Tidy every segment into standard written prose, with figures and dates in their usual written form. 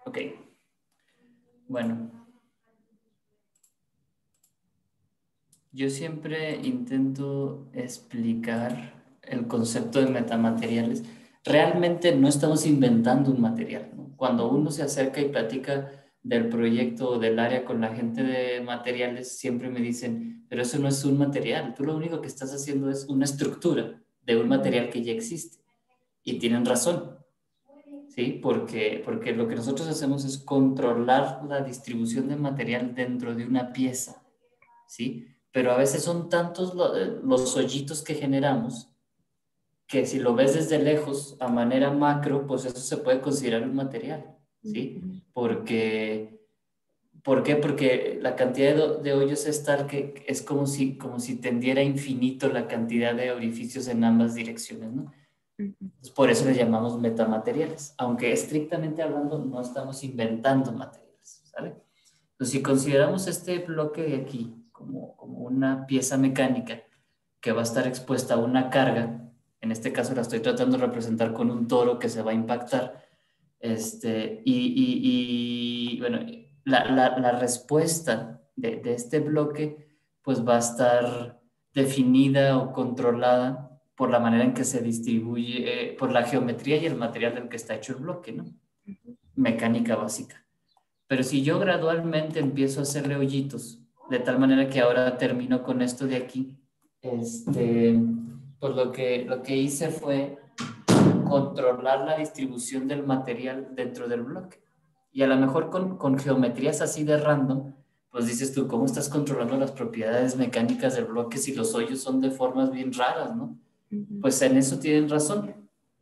Ok, bueno, yo siempre intento explicar el concepto de metamateriales. Realmente no estamos inventando un material, ¿no? Cuando uno se acerca y platica del proyecto o del área con la gente de materiales, siempre me dicen, pero eso no es un material, tú lo único que estás haciendo es una estructura de un material que ya existe. Y tienen razón. ¿Sí? Porque lo que nosotros hacemos es controlar la distribución de material dentro de una pieza, ¿sí? Pero a veces son tantos los hoyitos que generamos que si lo ves desde lejos, a manera macro, pues eso se puede considerar un material, ¿sí? ¿Por qué? Porque la cantidad de hoyos es tal que es como si tendiera infinito la cantidad de orificios en ambas direcciones, ¿no? Pues por eso le llamamos metamateriales, aunque estrictamente hablando no estamos inventando materiales, ¿sale? Entonces, si consideramos este bloque de aquí como una pieza mecánica que va a estar expuesta a una carga, en este caso la estoy tratando de representar con un toro que se va a impactar, bueno, la respuesta de este bloque pues va a estar definida o controlada por la manera en que se distribuye, por la geometría y el material del que está hecho el bloque, ¿no? Mecánica básica. Pero si yo gradualmente empiezo a hacerle hoyitos, de tal manera que ahora termino con esto de aquí, pues lo que hice fue controlar la distribución del material dentro del bloque. Y a lo mejor con geometrías así de random, pues dices tú, ¿cómo estás controlando las propiedades mecánicas del bloque si los hoyos son de formas bien raras, ¿no? Pues en eso tienen razón.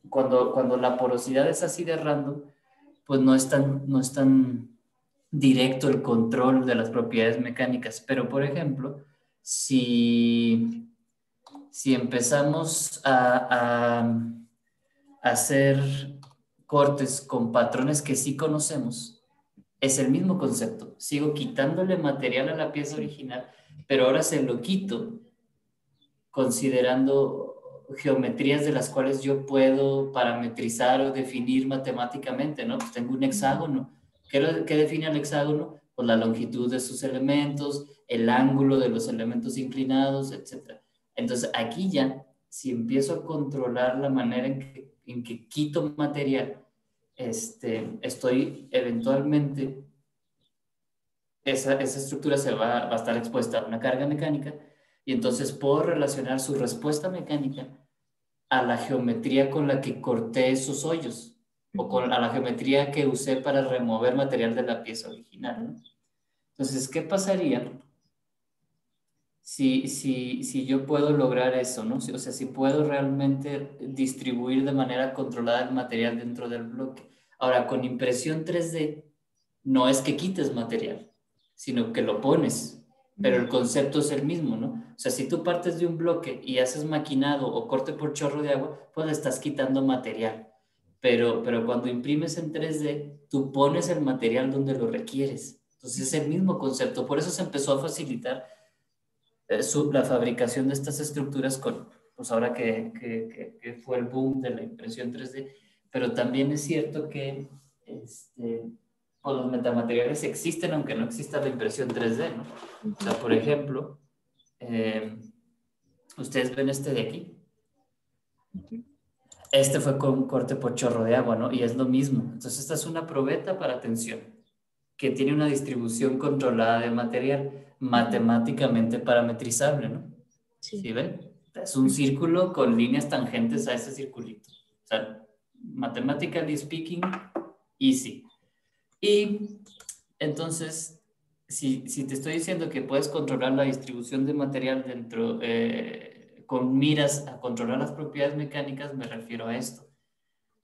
Cuando la porosidad es así de random, pues no es tan directo el control de las propiedades mecánicas. Pero, por ejemplo, si empezamos a hacer cortes con patrones que sí conocemos, es el mismo concepto. Sigo quitándole material a la pieza original, pero ahora se lo quito considerando geometrías de las cuales yo puedo parametrizar o definir matemáticamente, ¿no? Pues tengo un hexágono. ¿Qué define el hexágono? Pues la longitud de sus elementos, el ángulo de los elementos inclinados, etc. Entonces, aquí ya, si empiezo a controlar la manera en que quito material, estoy eventualmente, esa estructura va a estar expuesta a una carga mecánica y entonces puedo relacionar su respuesta mecánica a la geometría con la que corté esos hoyos o a la geometría que usé para remover material de la pieza original, ¿no? Entonces, ¿qué pasaría si yo puedo lograr eso, ¿no? O sea, si puedo realmente distribuir de manera controlada el material dentro del bloque. Ahora, con impresión 3D, no es que quites material, sino que lo pones, pero el concepto es el mismo, ¿no? O sea, si tú partes de un bloque y haces maquinado o corte por chorro de agua, pues le estás quitando material. Pero cuando imprimes en 3D, tú pones el material donde lo requieres. Entonces es el mismo concepto. Por eso se empezó a facilitar la fabricación de estas estructuras con, pues ahora que fue el boom de la impresión 3D, pero también es cierto que pues los metamateriales existen aunque no exista la impresión 3D, ¿no? O sea, por ejemplo, eh, ustedes ven este de aquí. Este fue con un corte por chorro de agua, ¿no? Y es lo mismo. Entonces, esta es una probeta para tensión que tiene una distribución controlada de material, matemáticamente parametrizable, ¿no? Sí. ¿Sí ven? Es un círculo con líneas tangentes a ese circulito. O sea, mathematically speaking, easy. Y entonces, si te estoy diciendo que puedes controlar la distribución de material dentro, con miras a controlar las propiedades mecánicas, me refiero a esto.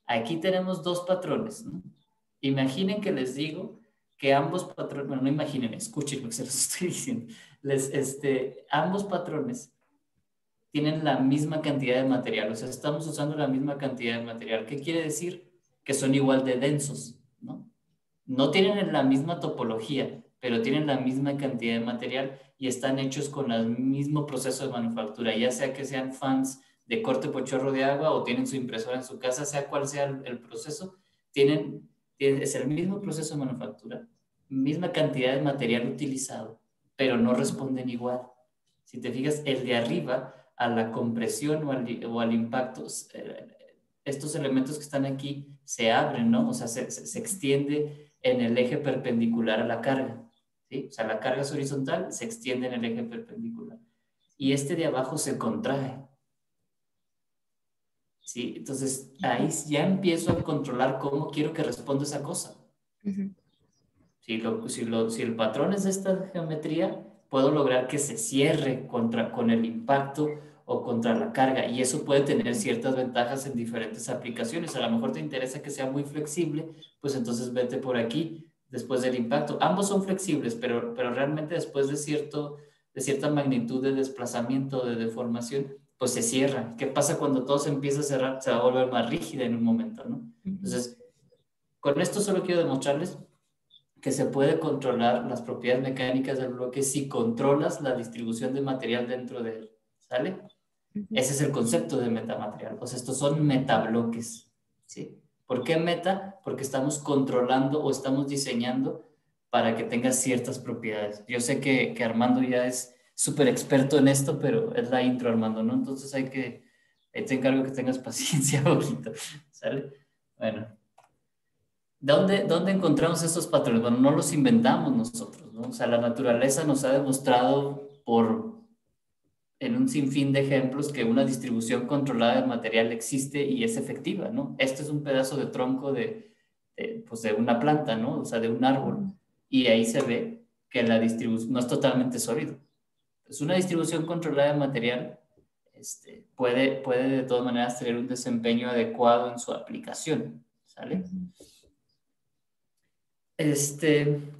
Aquí tenemos dos patrones, ¿no? Imaginen que les digo que ambos patrones, bueno, no imaginen, escuchen lo que se los estoy diciendo. Ambos patrones tienen la misma cantidad de material, o sea, estamos usando la misma cantidad de material. ¿Qué quiere decir? Que son igual de densos, ¿no? No tienen la misma topología, pero tienen la misma cantidad de material y están hechos con el mismo proceso de manufactura, ya sea que sean fans de corte por chorro de agua o tienen su impresora en su casa, sea cual sea el proceso, tienen Es el mismo proceso de manufactura, misma cantidad de material utilizado, pero no responden igual. Si te fijas, el de arriba, a la compresión o al impacto, estos elementos que están aquí se abren, ¿no? O sea, se extiende en el eje perpendicular a la carga, ¿sí? O sea, la carga es horizontal, se extiende en el eje perpendicular. Y este de abajo se contrae, ¿sí? Entonces, ahí ya empiezo a controlar cómo quiero que responda esa cosa. Ujú. Si el patrón es de esta geometría, puedo lograr que se cierre con el impacto o contra la carga, y eso puede tener ciertas ventajas en diferentes aplicaciones. A lo mejor te interesa que sea muy flexible, pues entonces vete por aquí después del impacto. Ambos son flexibles, pero realmente después de cierta magnitud de desplazamiento, de deformación, pues se cierra. ¿Qué pasa cuando todo se empieza a cerrar? Se va a volver más rígida en un momento, ¿no? Ujú. Entonces, con esto solo quiero demostrarles que se puede controlar las propiedades mecánicas del bloque si controlas la distribución de material dentro de él, ¿sale? Ujú. Ese es el concepto de metamaterial. O sea, estos son metabloques, ¿sí? ¿Por qué meta? Porque estamos controlando o estamos diseñando para que tenga ciertas propiedades. Yo sé que Armando ya es súper experto en esto, pero es la intro, Armando, ¿no? Entonces ahí te encargo que tengas paciencia un poquito, ¿sale? Bueno, ¿dónde encontramos estos patrones? Bueno, no los inventamos nosotros, ¿no? O sea, la naturaleza nos ha demostrado en un sinfín de ejemplos que una distribución controlada de material existe y es efectiva, ¿no? Este es un pedazo de tronco pues de una planta, ¿no? O sea, de un árbol. Ujú. Y ahí se ve que la distribución no es totalmente sólido. Es una distribución controlada de material, puede de todas maneras tener un desempeño adecuado en su aplicación, ¿sale? Ujú.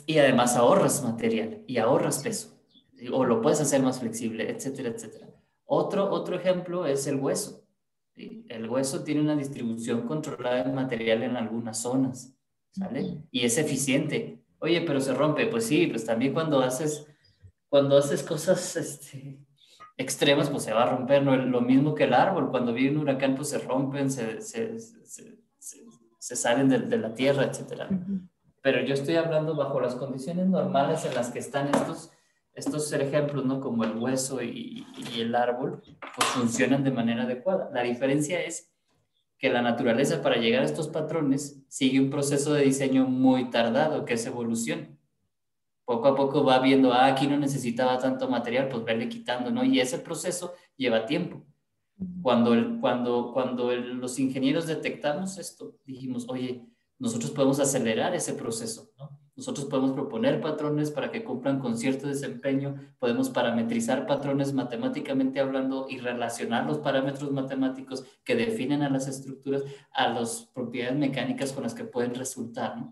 Y además ahorras material y ahorras peso, o lo puedes hacer más flexible, etcétera, etcétera. Otro ejemplo es el hueso. ¿Sí? El hueso tiene una distribución controlada de material en algunas zonas, Ujú. ¿sale? Y es eficiente. Oye, pero se rompe. Pues sí, pues también cuando haces cosas extremas, pues se va a romper, ¿no? Lo mismo que el árbol, cuando viene un huracán, pues se rompen, se salen de la tierra, etcétera. Ujú. Pero yo estoy hablando bajo las condiciones normales en las que están estos ejemplos, ¿no? Como el hueso y el árbol, pues funcionan de manera adecuada. La diferencia es que la naturaleza para llegar a estos patrones sigue un proceso de diseño muy tardado, que es evolución. Poco a poco va viendo, aquí no necesitaba tanto material, pues verle quitando, ¿no? Y ese proceso lleva tiempo. Los ingenieros detectamos esto, dijimos, oye, nosotros podemos acelerar ese proceso, ¿no? Nosotros podemos proponer patrones para que cumplan con cierto desempeño, podemos parametrizar patrones matemáticamente hablando y relacionar los parámetros matemáticos que definen a las estructuras a las propiedades mecánicas con las que pueden resultar, ¿no?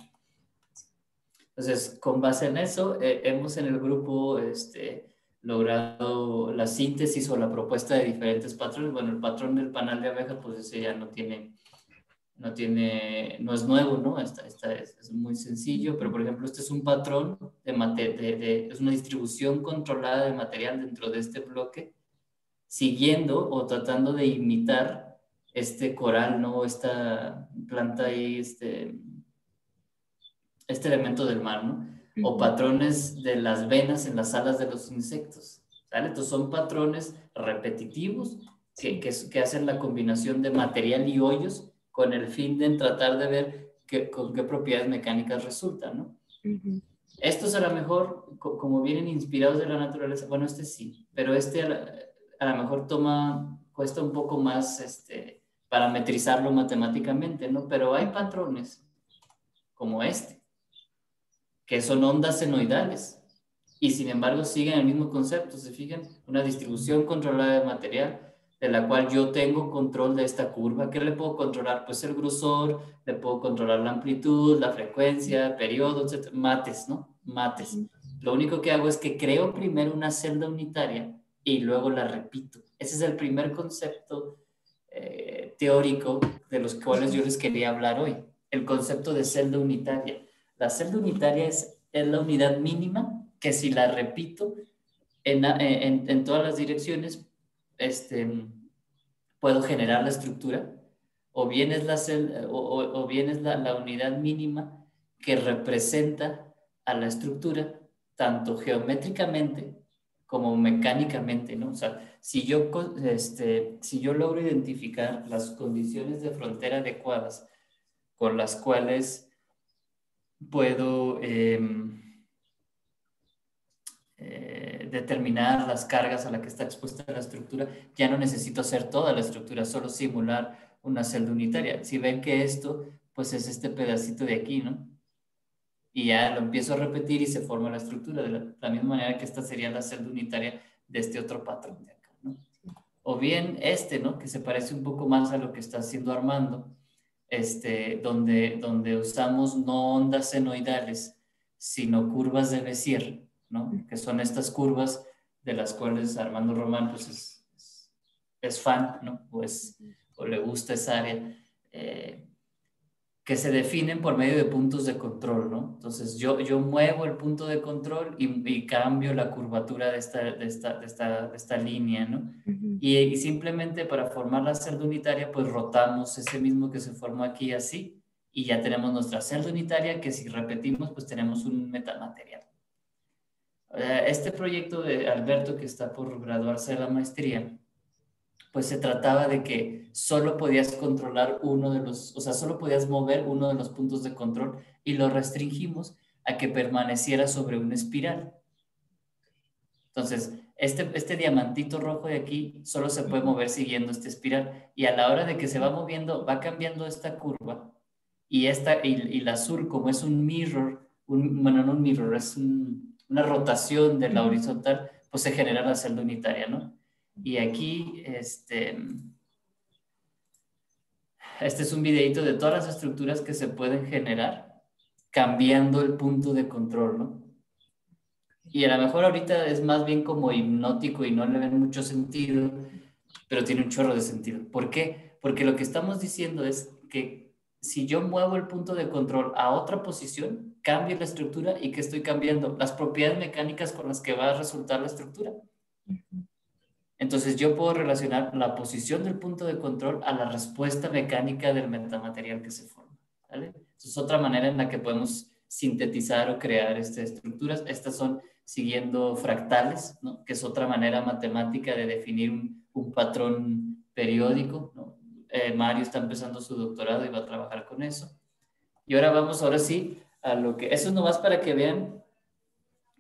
Entonces, con base en eso, hemos en el grupo logrado la síntesis o la propuesta de diferentes patrones. Bueno, el patrón del panal de abeja, pues ese ya no es nuevo, ¿no? Esta es muy sencillo, pero por ejemplo, este es un patrón es una distribución controlada de material dentro de este bloque, siguiendo o tratando de imitar este coral, ¿no? Esta planta ahí, este elemento del mar, ¿no? O Ujú. patrones de las venas en las alas de los insectos, ¿sale? Entonces son patrones repetitivos Sí. que hacen la combinación de material y hoyos con el fin de tratar de ver con qué propiedades mecánicas resultan, ¿no? Ujú. Estos a lo mejor, como vienen inspirados de la naturaleza, bueno, este sí, pero a lo mejor cuesta un poco más parametrizarlo matemáticamente, ¿no? Pero hay Ujú. patrones como que son ondas senoidales y sin embargo siguen el mismo concepto, se fijan, una distribución controlada de material de la cual yo tengo control de esta curva. ¿Qué le puedo controlar? Pues el grosor, le puedo controlar la amplitud, la frecuencia, periodo, etc. Mates, ¿no? Mates. Ujú. Lo único que hago es que creo primero una celda unitaria y luego la repito. Ese es el primer concepto teórico de los cuales yo les quería hablar hoy, el concepto de celda unitaria. La celda unitaria es la unidad mínima que si la repito en todas las direcciones, puedo generar la estructura, o bien es la unidad mínima que representa a la estructura, tanto geométricamente como mecánicamente, ¿no? O sea, si yo logro identificar las condiciones de frontera adecuadas con las cuales puedo determinar las cargas a las que está expuesta la estructura, ya no necesito hacer toda la estructura, solo simular una celda unitaria. Si ven que esto, pues es este pedacito de aquí, ¿no? Y ya lo empiezo a repetir y se forma la estructura, de la misma manera que esta sería la celda unitaria de este otro patrón de acá, ¿no? O bien este, ¿no? Que se parece un poco más a lo que está haciendo Armando, donde usamos no ondas senoidales, sino curvas de Bézier, ¿no? Que son estas curvas de las cuales Armando Román pues es fan, ¿no? O le gusta esa área. Que se definen por medio de puntos de control, ¿no? Entonces yo muevo el punto de control y cambio la curvatura de esta línea, ¿no? Ujú. Y simplemente para formar la celda unitaria, pues rotamos ese mismo que se formó aquí así, y ya tenemos nuestra celda unitaria que si repetimos, pues tenemos un metamaterial. Este proyecto de Alberto, que está por graduarse de la maestría, pues se trataba de que solo podías controlar uno de los, o sea, solo podías mover uno de los puntos de control y lo restringimos a que permaneciera sobre una espiral. Entonces, este diamantito rojo de aquí solo se puede mover siguiendo esta espiral y a la hora de que se va moviendo, va cambiando esta curva y el azul, como es un mirror, bueno, no un mirror, es una rotación de la horizontal, pues se genera la celda unitaria, ¿no? Y aquí, este es un videito de todas las estructuras que se pueden generar cambiando el punto de control, ¿no? Y a lo mejor ahorita es más bien como hipnótico y no le ven mucho sentido, pero tiene un chorro de sentido. ¿Por qué? Porque lo que estamos diciendo es que si yo muevo el punto de control a otra posición, cambio la estructura y que estoy cambiando las propiedades mecánicas con las que va a resultar la estructura. Entonces yo puedo relacionar la posición del punto de control a la respuesta mecánica del metamaterial que se forma, ¿vale? Es otra manera en la que podemos sintetizar o crear estructuras. Estas son siguiendo fractales, ¿no? Que es otra manera matemática de definir un patrón periódico, ¿no? Mario está empezando su doctorado y va a trabajar con eso. Y ahora vamos, ahora sí, a lo que... Eso es nomás para que vean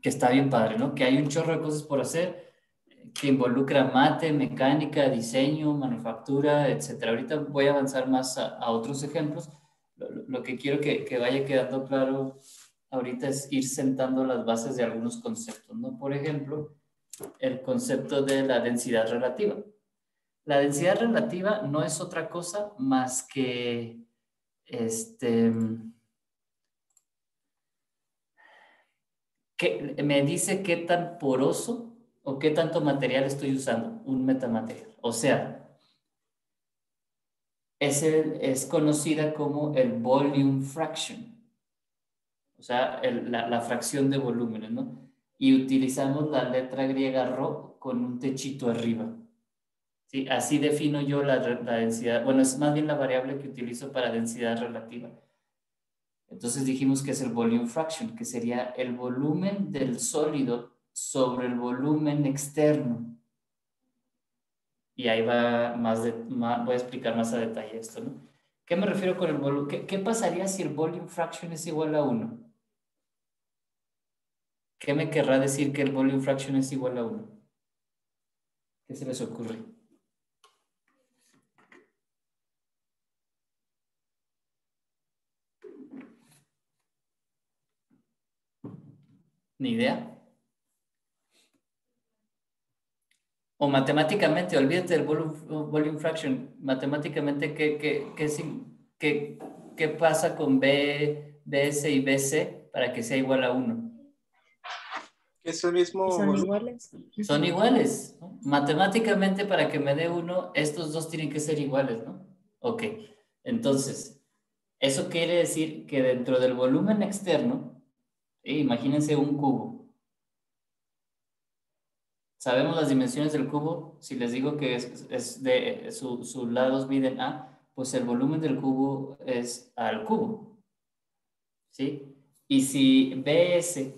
que está bien padre, ¿no? Que hay un chorro de cosas por hacer que involucra mate, mecánica, diseño, manufactura, etcétera. Ahorita voy a avanzar más a otros ejemplos. Lo que quiero que vaya quedando claro ahorita es ir sentando las bases de algunos conceptos, ¿no? Por ejemplo, el concepto de la densidad relativa. La densidad relativa no es otra cosa más que que me dice qué tan poroso o qué tanto material estoy usando, un metamaterial. O sea, es conocida como el volume fraction, o sea, la fracción de volúmenes, ¿no? Y utilizamos la letra griega ρ con un techito arriba. ¿Sí? Así defino yo la densidad, bueno, es más bien la variable que utilizo para densidad relativa. Entonces dijimos que es el volume fraction, que sería el volumen del sólido sobre el volumen externo. Y ahí va voy a explicar más a detalle esto, ¿no? ¿Qué me refiero con el volumen? ¿Qué pasaría si el volume fraction es igual a 1? ¿Qué me querrá decir que el volume fraction es igual a 1? ¿Qué se les ocurre? ¿Ni idea? O matemáticamente, olvídate del volume fraction. Matemáticamente, ¿qué pasa con BS y BC para que sea igual a 1? Es el mismo ¿Son volumen. iguales? Son iguales, ¿no? Matemáticamente, para que me dé 1, estos dos tienen que ser iguales, ¿no? Ok, entonces, eso quiere decir que dentro del volumen externo, imagínense un cubo. ¿Sabemos las dimensiones del cubo? Si les digo que sus lados miden A, pues el volumen del cubo es A al cubo, ¿sí? Y si BS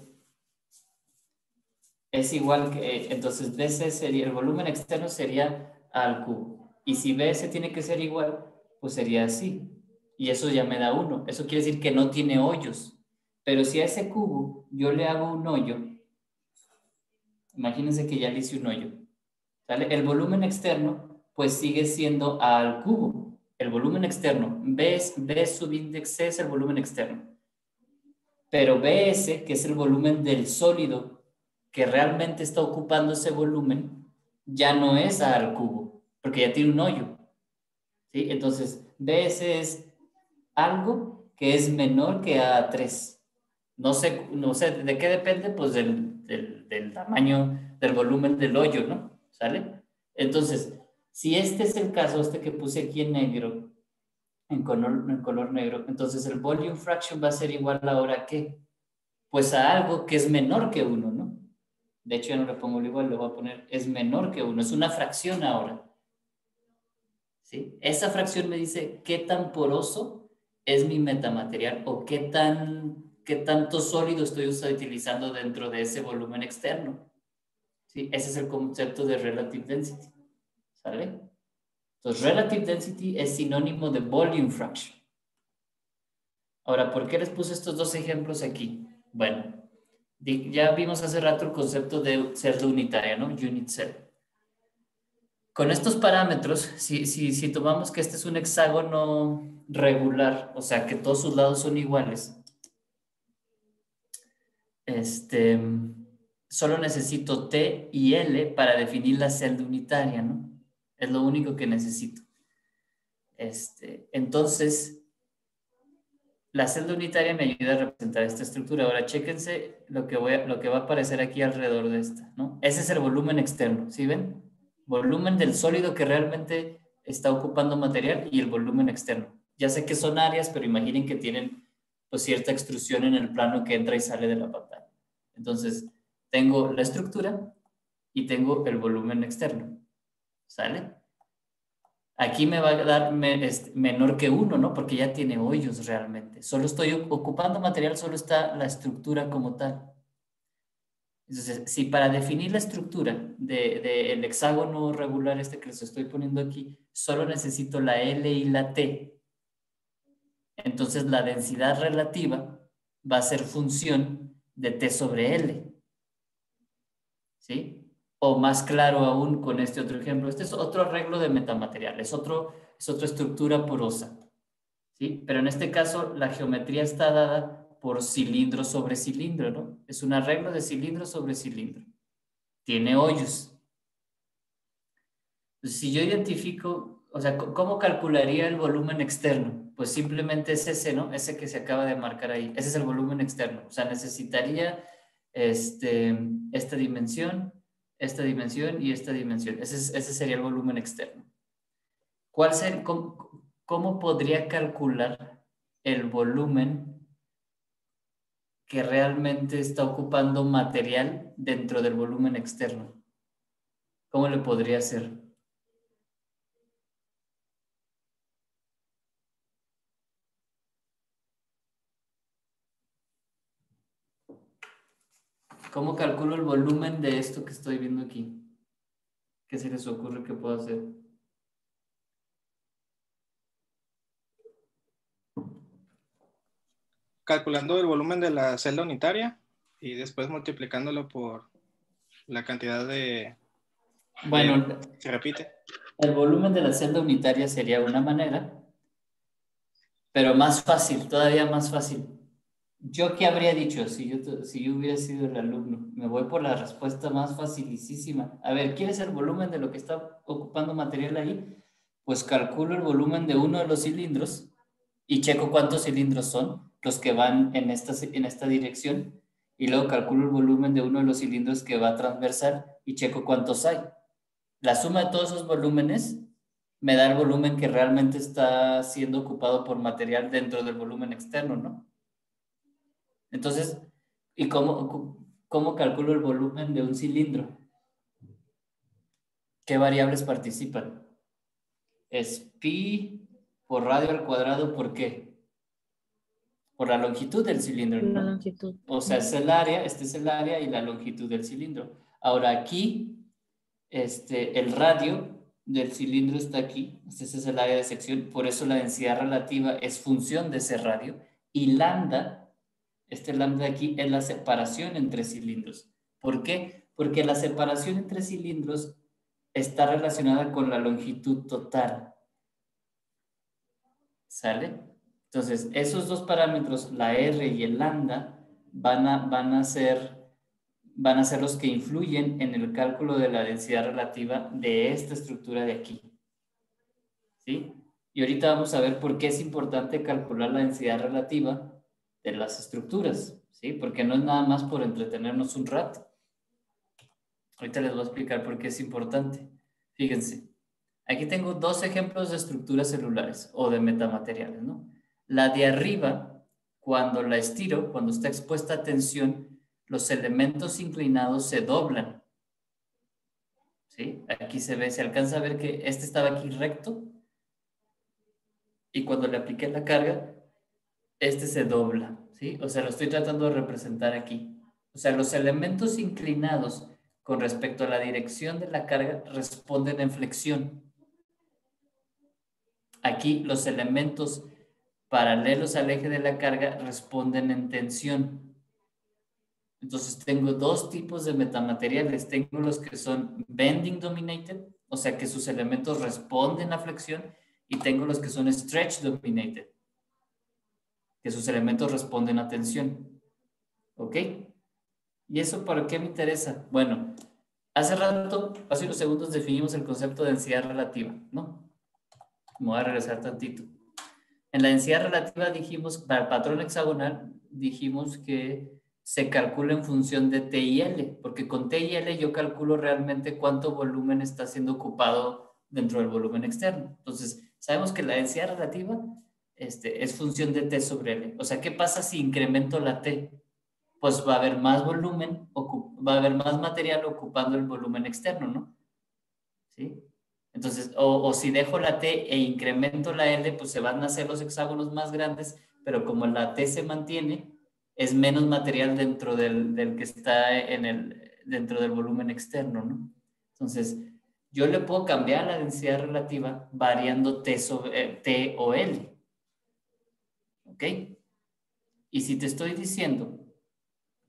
es igual que, entonces BC sería, el volumen externo sería A al cubo. Y si BS tiene que ser igual, pues sería así. Y eso ya me da 1. Eso quiere decir que no tiene hoyos. Pero si a ese cubo yo le hago un hoyo, imagínense que ya le hice un hoyo, ¿sale? El volumen externo, pues sigue siendo A al cubo. El volumen externo, B subíndice C es el volumen externo. Pero BS, que es el volumen del sólido que realmente está ocupando ese volumen, ya no es A al cubo, porque ya tiene un hoyo, ¿sí? Entonces, BS es algo que es menor que A3. No sé de qué depende, pues del tamaño, del volumen del hoyo, ¿no? ¿Sale? Entonces, si este es el caso, este que puse aquí en negro, en color negro, entonces el volume fraction va a ser igual ahora a ¿qué? Pues a algo que es menor que 1, ¿no? De hecho, ya no le pongo el igual, le voy a poner es menor que 1, es una fracción ahora, ¿sí? Esa fracción me dice qué tan poroso es mi metamaterial o qué tanto sólido estoy utilizando dentro de ese volumen externo, ¿sí? Ese es el concepto de relative density, ¿sale? Entonces, relative density es sinónimo de volume fraction. Ahora, ¿por qué les puse estos dos ejemplos aquí? Bueno, ya vimos hace rato el concepto de celda unitaria, ¿no? Unit cell. Con estos parámetros, si tomamos que este es un hexágono regular, o sea, que todos sus lados son iguales, este, solo necesito T y L para definir la celda unitaria, ¿no? Es lo único que necesito. Entonces, la celda unitaria me ayuda a representar esta estructura. Ahora, chéquense lo que va a aparecer aquí alrededor de esta, ¿no? Ese es el volumen externo, ¿sí ven? Volumen del sólido que realmente está ocupando material y el volumen externo. Ya sé que son áreas, pero imaginen que tienen pues cierta extrusión en el plano que entra y sale de la pantalla. Entonces, tengo la estructura y tengo el volumen externo, ¿sale? Aquí me va a dar menor que 1, ¿no? Porque ya tiene hoyos realmente. Solo estoy ocupando material, solo está la estructura como tal. Entonces, si para definir la estructura del hexágono regular este que les estoy poniendo aquí, solo necesito la L y la T, entonces la densidad relativa va a ser función de T sobre L, ¿sí? O más claro aún con este otro ejemplo. Este es otro arreglo de metamaterial, es otra estructura porosa, ¿sí? Pero en este caso la geometría está dada por cilindro sobre cilindro, ¿no? Es un arreglo de cilindro sobre cilindro. Tiene hoyos. Entonces, si yo identifico, o sea, ¿cómo calcularía el volumen externo? Pues simplemente es ese, ¿no? Ese que se acaba de marcar ahí. Ese es el volumen externo. O sea, necesitaría esta dimensión y esta dimensión. Ese sería el volumen externo. ¿Cómo podría calcular el volumen que realmente está ocupando material dentro del volumen externo? ¿Cómo le podría hacer? ¿Cómo calculo el volumen de esto que estoy viendo aquí? ¿Qué se les ocurre que puedo hacer? Calculando el volumen de la celda unitaria y después multiplicándolo por la cantidad de Bueno, se repite. el volumen de la celda unitaria sería una manera, pero más fácil, todavía más fácil. ¿Yo qué habría dicho si yo hubiera sido el alumno? Me voy por la respuesta más facilísima. A ver, ¿quieres el volumen de lo que está ocupando material ahí? Pues calculo el volumen de uno de los cilindros y checo cuántos cilindros son los que van en esta dirección y luego calculo el volumen de uno de los cilindros que va transversal y checo cuántos hay. La suma de todos esos volúmenes me da el volumen que realmente está siendo ocupado por material dentro del volumen externo, ¿no? Entonces, ¿y cómo calculo el volumen de un cilindro? ¿Qué variables participan? Es pi por radio al cuadrado, ¿por qué? Por la longitud del cilindro, La ¿no? longitud. O sea, es el área, este es el área y la longitud del cilindro. Ahora aquí, el radio del cilindro está aquí, ese es el área de sección, por eso la densidad relativa es función de ese radio, y lambda, lambda de aquí es la separación entre cilindros. ¿Por qué? Porque la separación entre cilindros está relacionada con la longitud total. ¿Sale? Entonces, esos dos parámetros, la R y el lambda, van a ser los que influyen en el cálculo de la densidad relativa de esta estructura de aquí. ¿Sí? Y ahorita vamos a ver por qué es importante calcular la densidad relativa de las estructuras, ¿sí? Porque no es nada más por entretenernos un rato. Ahorita les voy a explicar por qué es importante. Fíjense, aquí tengo dos ejemplos de estructuras celulares o de metamateriales, ¿no? La de arriba, cuando la estiro, cuando está expuesta a tensión, los elementos inclinados se doblan. ¿Sí? Aquí se ve, se alcanza a ver que este estaba aquí recto y cuando le apliqué la carga, este se dobla. ¿Sí? O sea, lo estoy tratando de representar aquí. O sea, los elementos inclinados con respecto a la dirección de la carga responden en flexión. Aquí los elementos paralelos al eje de la carga responden en tensión. Entonces tengo dos tipos de metamateriales. Tengo los que son bending dominated, o sea que sus elementos responden a flexión, y tengo los que son stretch dominated, que sus elementos responden a tensión. ¿Ok? ¿Y eso para qué me interesa? Bueno, hace unos segundos definimos el concepto de densidad relativa, ¿no? Me voy a regresar tantito. En la densidad relativa dijimos, para el patrón hexagonal, dijimos que se calcula en función de T y L, porque con T y L yo calculo realmente cuánto volumen está siendo ocupado dentro del volumen externo. Entonces, sabemos que la densidad relativa es función de T sobre L. O sea, ¿qué pasa si incremento la T? Pues va a haber más volumen, va a haber más material ocupando el volumen externo, ¿no? ¿Sí? Entonces, o si dejo la T e incremento la L, pues se van a hacer los hexágonos más grandes, pero como la T se mantiene, es menos material dentro del que está dentro del volumen externo, ¿no? Entonces, yo le puedo cambiar la densidad relativa variando T o L. ¿Ok? Y si te estoy diciendo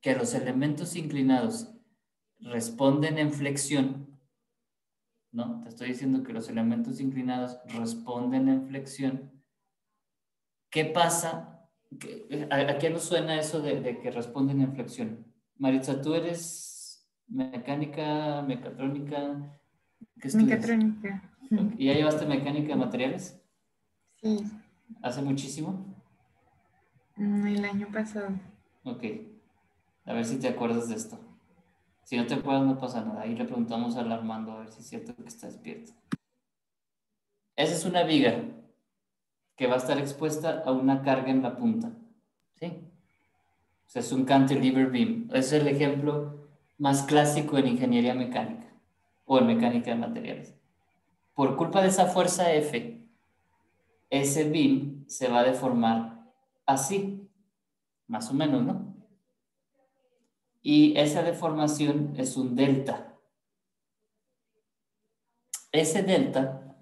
que los elementos inclinados responden en flexión, ¿no? Te estoy diciendo que los elementos inclinados responden en flexión. ¿Qué pasa? ¿A qué nos suena eso de que responden en flexión? Maritza, ¿tú eres mecánica, mecatrónica? ¿Qué estudias? Mecatrónica. ¿Y ya llevaste mecánica de materiales? Sí. ¿Hace muchísimo? El año pasado. Ok. A ver si te acuerdas de esto. Si no te acuerdas, no pasa nada. Ahí le preguntamos al Armando a ver si es cierto que está despierto. Esa es una viga que va a estar expuesta a una carga en la punta. ¿Sí? O sea, es un cantilever beam. Es el ejemplo más clásico en ingeniería mecánica o en mecánica de materiales. Por culpa de esa fuerza F, ese beam se va a deformar así, más o menos, ¿no? Y esa deformación es un delta. Ese delta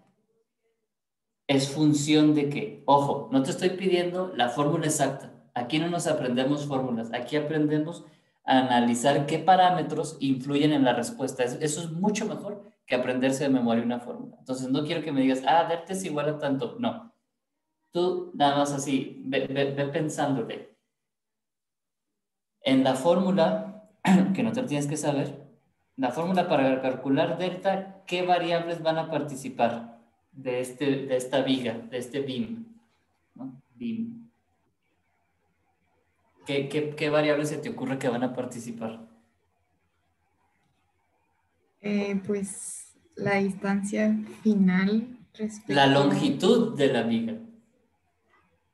es función de que, ojo, no te estoy pidiendo la fórmula exacta. Aquí no nos aprendemos fórmulas. Aquí aprendemos a analizar qué parámetros influyen en la respuesta. Eso es mucho mejor que aprenderse de memoria una fórmula. Entonces, no quiero que me digas, delta es igual a tanto. No. Tú nada más así, ve pensándole. En la fórmula, que no te tienes que saber, la fórmula para calcular delta, ¿qué variables van a participar de esta viga, de este beam? ¿No? Beam. ¿Qué variables se te ocurre que van a participar? Pues la distancia final respecto... La longitud de la viga.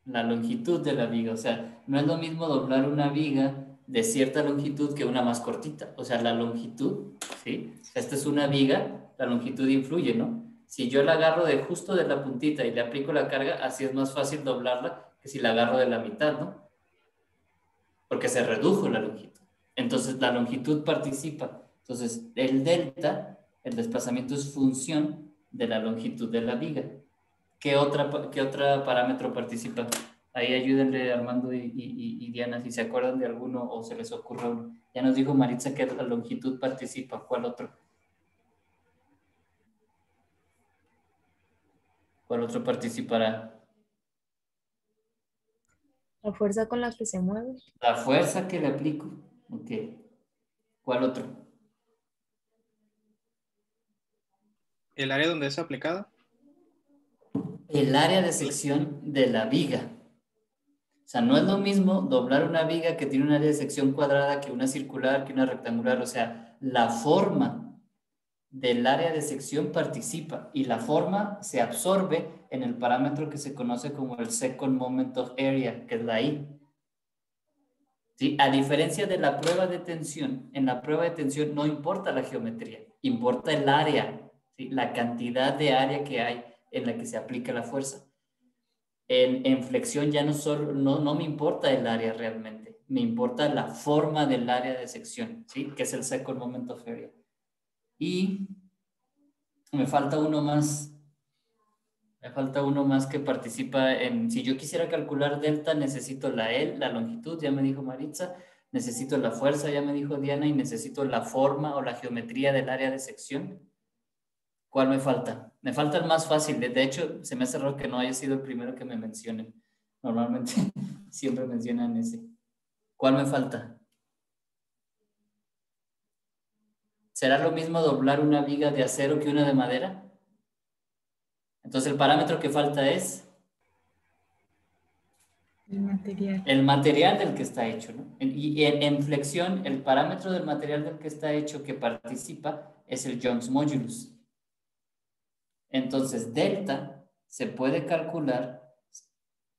La longitud de la viga. O sea, no es lo mismo doblar una viga de cierta longitud que una más cortita. O sea, la longitud, ¿sí? Esta es una viga, la longitud influye, ¿no? Si yo la agarro justo de la puntita y le aplico la carga, así es más fácil doblarla que si la agarro de la mitad, ¿no? porque se redujo la longitud. Entonces, la longitud participa. Entonces, el delta, el desplazamiento es función de la longitud de la viga. ¿Qué otra parámetro participa? Ahí ayúdenle Armando y Diana si se acuerdan de alguno o se les ocurre uno. Ya nos dijo Maritza que la longitud participa. ¿Cuál otro? ¿Cuál otro participará? La fuerza con la que se mueve. La fuerza que le aplico. Ok. ¿Cuál otro? El área donde es aplicada. El área de sección de la viga. O sea, no es lo mismo doblar una viga que tiene un área de sección cuadrada que una circular, que una rectangular. O sea, la forma del área de sección participa y la forma se absorbe en el parámetro que se conoce como el second moment of area, que es la I. ¿Sí? A diferencia de la prueba de tensión, en la prueba de tensión no importa la geometría, importa el área, ¿sí? La cantidad de área que hay en la que se aplica la fuerza. En flexión ya no me importa el área realmente, me importa la forma del área de sección, ¿sí? Que es el second moment of area. Y me falta uno más. Me falta uno más que participa en, si yo quisiera calcular delta, necesito la L, la longitud, ya me dijo Maritza, necesito la fuerza, ya me dijo Diana, y necesito la forma o la geometría del área de sección. ¿Cuál me falta? Me falta el más fácil, de hecho, se me hace raro que no haya sido el primero que me mencionen. Normalmente siempre mencionan ese. ¿Cuál me falta? ¿Será lo mismo doblar una viga de acero que una de madera? Entonces el parámetro que falta es El material. el material del que está hecho, ¿no? Y en flexión, el parámetro del material del que está hecho que participa es el Young's modulus. Entonces, delta se puede calcular,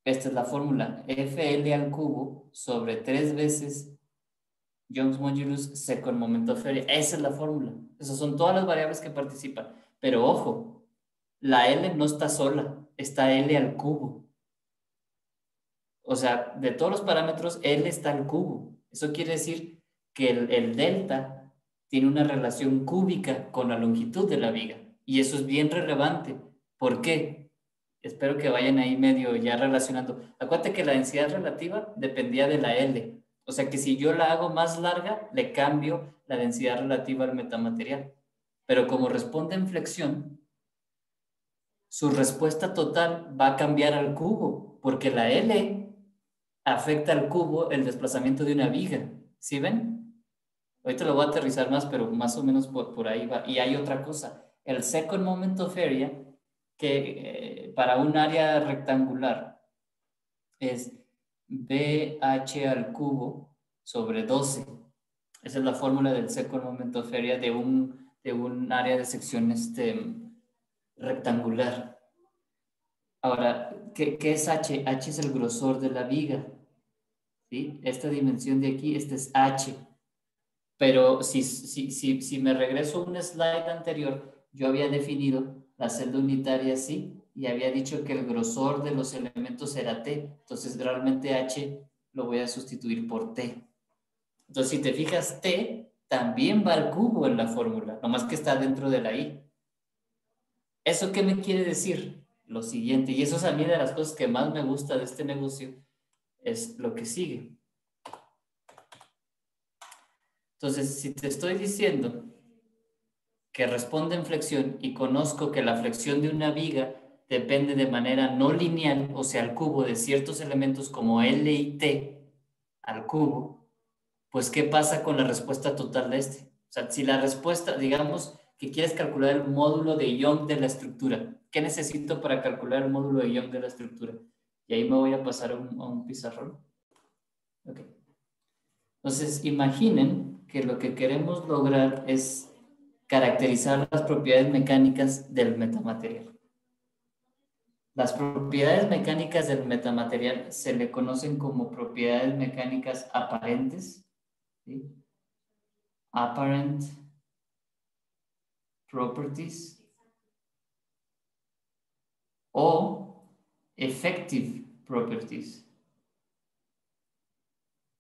esta es la fórmula, FL al cubo sobre 3 veces Young's modulus second moment of area. Esa es la fórmula. Esas son todas las variables que participan. Pero ojo, la L no está sola, está L al cubo. O sea, de todos los parámetros, L está al cubo. Eso quiere decir que el delta tiene una relación cúbica con la longitud de la viga. Y eso es bien relevante. ¿Por qué? Espero que vayan ahí medio ya relacionando. Acuérdate que la densidad relativa dependía de la L. O sea que si yo la hago más larga, le cambio la densidad relativa al metamaterial. Pero como responde en flexión, su respuesta total va a cambiar al cubo, porque la L afecta al cubo el desplazamiento de una viga. ¿Sí ven? Ahorita lo voy a aterrizar más, pero más o menos por ahí va. Y hay otra cosa. El second moment of area, que para un área rectangular es BH al cubo sobre 12. Esa es la fórmula del second moment of area de un área de sección rectangular. Ahora, ¿qué es H? H es el grosor de la viga. ¿Sí? Esta dimensión de aquí, este es H. Pero si me regreso a un slide anterior, yo había definido la celda unitaria así y había dicho que el grosor de los elementos era T. Entonces, realmente H lo voy a sustituir por T. Entonces, si te fijas, T también va al cubo en la fórmula, nomás que está dentro de la I. ¿Eso qué me quiere decir? Lo siguiente, y eso es a mí de las cosas que más me gusta de este negocio, es lo que sigue. Entonces, si te estoy diciendo que responde en flexión y conozco que la flexión de una viga depende de manera no lineal, o sea, al cubo de ciertos elementos como L y T al cubo, pues ¿qué pasa con la respuesta total de este? O sea, si la respuesta, digamos que quieres calcular el módulo de Young de la estructura, ¿qué necesito para calcular el módulo de Young de la estructura? Y ahí me voy a pasar a un pizarrón. Ok. Entonces, imaginen que lo que queremos lograr es caracterizar las propiedades mecánicas del metamaterial. Las propiedades mecánicas del metamaterial se le conocen como propiedades mecánicas aparentes, ¿sí? Apparent properties, o effective properties.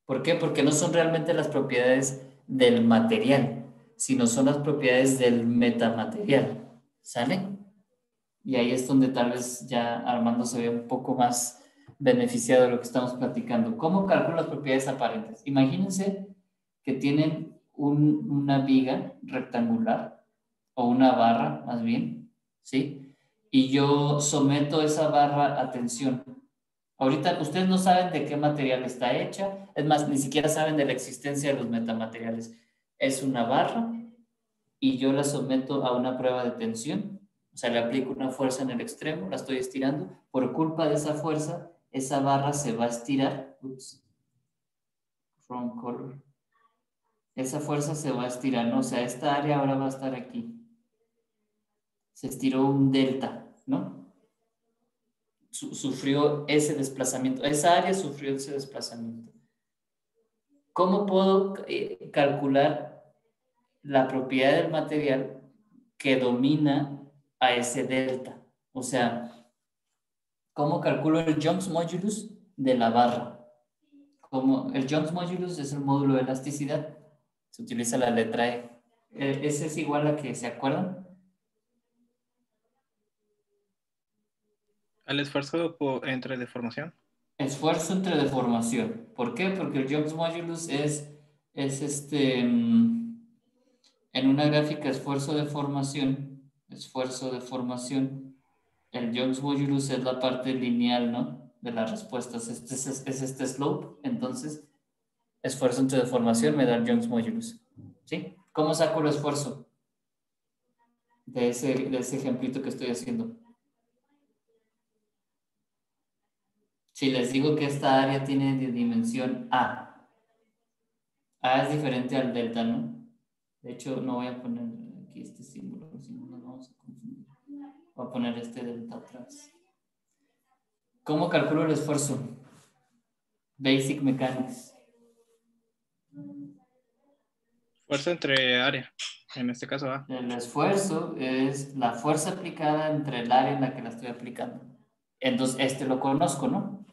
¿Por qué? Porque no son realmente las propiedades del material, sino son las propiedades del metamaterial. ¿Sale? Y ahí es donde tal vez ya Armando se ve un poco más beneficiado de lo que estamos platicando. ¿Cómo calculo las propiedades aparentes? Imagínense que tienen una viga rectangular o una barra, más bien, ¿sí? Y yo someto esa barra a tensión. Ahorita ustedes no saben de qué material está hecha, es más, ni siquiera saben de la existencia de los metamateriales. Es una barra y yo la someto a una prueba de tensión, o sea, le aplico una fuerza en el extremo, la estoy estirando, por culpa de esa fuerza, esa barra se va a estirar, wrong color, esa fuerza se va a estirar, ¿no? O sea, esta área ahora va a estar aquí, se estiró un delta, ¿no? Sufrió ese desplazamiento, esa área sufrió ese desplazamiento. ¿Cómo puedo calcular la propiedad del material que domina a ese delta? O sea, ¿cómo calculo el Young's modulus de la barra? El Young's modulus es el módulo de elasticidad. Se utiliza la letra E. ¿Ese es igual a que se acuerdan? Al esfuerzo entre deformación. Esfuerzo entre deformación. ¿Por qué? Porque el Young's modulus es en una gráfica esfuerzo de formación, el Young's modulus es la parte lineal, ¿no? De las respuestas. Es este slope, entonces, esfuerzo entre deformación me da el Young's modulus. ¿Sí? ¿Cómo saco el esfuerzo? De ese ejemplito que estoy haciendo. Si les digo que esta área tiene de dimensión A. A es diferente al delta, ¿no? De hecho, no voy a poner aquí este símbolo, si no nos vamos a confundir. Voy a poner este delta atrás. ¿Cómo calculo el esfuerzo? Basic Mechanics. Fuerza entre área, en este caso A. El esfuerzo es la fuerza aplicada entre el área en la que la estoy aplicando. Entonces, lo conozco, ¿no?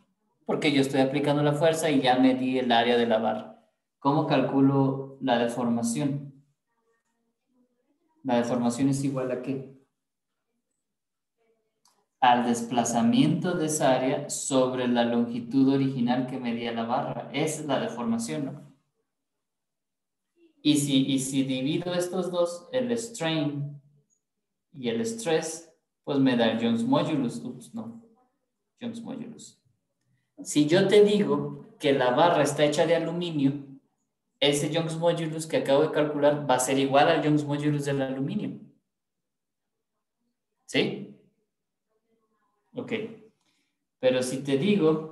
Porque yo estoy aplicando la fuerza y ya medí el área de la barra. ¿Cómo calculo la deformación? La deformación es igual a ¿qué? Al desplazamiento de esa área sobre la longitud original que medía la barra. Esa es la deformación, ¿no? Y si divido estos dos, el strain y el stress, pues me da el Young's modulus. Young's modulus. Si yo te digo que la barra está hecha de aluminio, ese Young's modulus que acabo de calcular va a ser igual al Young's modulus del aluminio. ¿Sí? Ok. Pero si te digo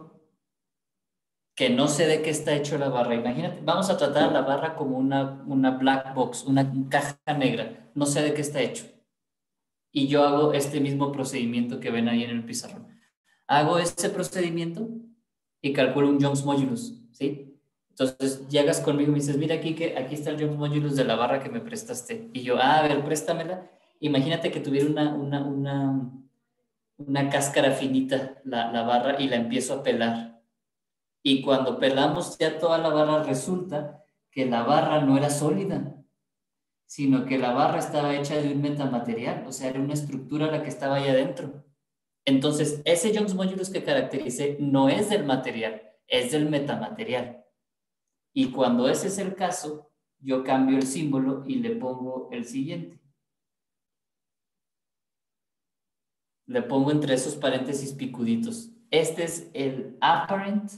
que no sé de qué está hecho la barra, imagínate, vamos a tratar la barra como una black box, una caja negra. No sé de qué está hecho. Y yo hago este mismo procedimiento que ven ahí en el pizarrón. Hago ese procedimiento y calculo un Young's modulus, ¿sí? Entonces llegas conmigo y me dices, mira aquí está el Young's modulus de la barra que me prestaste. Y yo, a ver, préstamela. Imagínate que tuviera una cáscara finita la barra y la empiezo a pelar. Y cuando pelamos ya toda la barra resulta que la barra no era sólida, sino que la barra estaba hecha de un metamaterial, o sea, era una estructura la que estaba ahí adentro. Entonces, ese Young's modulus que caractericé no es del material, es del metamaterial. Y cuando ese es el caso, yo cambio el símbolo y le pongo el siguiente. Le pongo entre esos paréntesis picuditos. Este es el apparent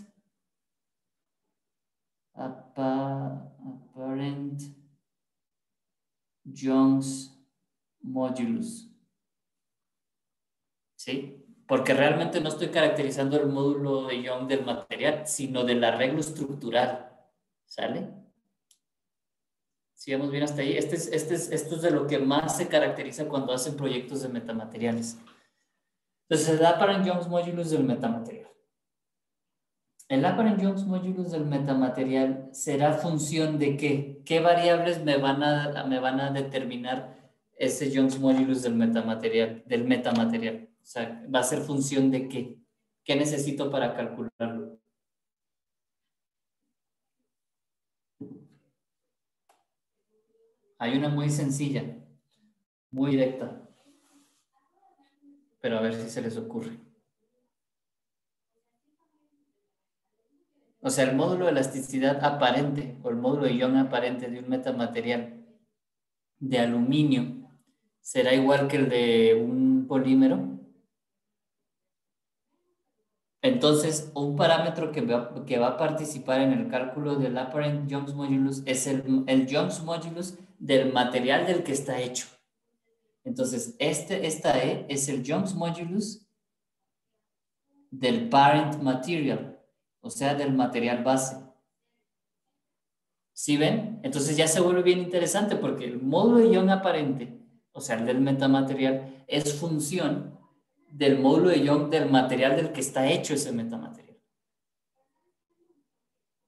Young's modulus. ¿Sí? Porque realmente no estoy caracterizando el módulo de Young del material, sino del arreglo estructural. ¿Sale? ¿Sí vamos bien hasta ahí? Esto es de lo que más se caracteriza cuando hacen proyectos de metamateriales. Entonces, el apparent Young's modulus del metamaterial. El apparent Young's modulus del metamaterial será función de ¿qué? ¿Qué variables me van a determinar ese Young's modulus del metamaterial? O sea, va a ser función de ¿qué? ¿Qué necesito para calcularlo? Hay una muy sencilla, muy directa. Pero a ver si se les ocurre. O sea, el módulo de elasticidad aparente o el módulo de Young aparente de un metamaterial de aluminio será igual que el de un polímero. Entonces, un parámetro que va a participar en el cálculo del apparent Young's modulus es el Young's modulus del material del que está hecho. Entonces, esta E es el Young's modulus del parent material, o sea, del material base. ¿Sí ven? Entonces ya se vuelve bien interesante porque el módulo de Young aparente, o sea, el del metamaterial, es función del módulo de Young del material del que está hecho ese metamaterial.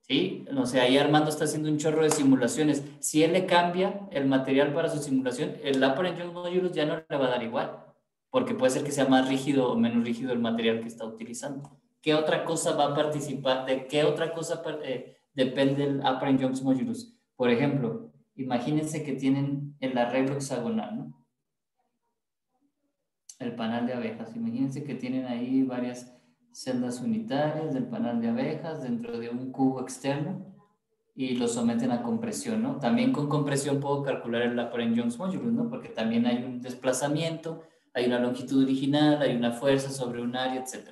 ¿Sí? O sea, ahí Armando está haciendo un chorro de simulaciones. Si él le cambia el material para su simulación, el apparent Young modulus ya no le va a dar igual, porque puede ser que sea más rígido o menos rígido el material que está utilizando. ¿Qué otra cosa va a participar? ¿De qué otra cosa depende el apparent Young's modulus? Por ejemplo, imagínense que tienen el arreglo hexagonal, ¿no? El panal de abejas. Imagínense que tienen ahí varias celdas unitarias del panal de abejas dentro de un cubo externo y lo someten a compresión, ¿no? También con compresión puedo calcular el apparent Young's modulus, ¿no? Porque también hay un desplazamiento, hay una longitud original, hay una fuerza sobre un área, etc.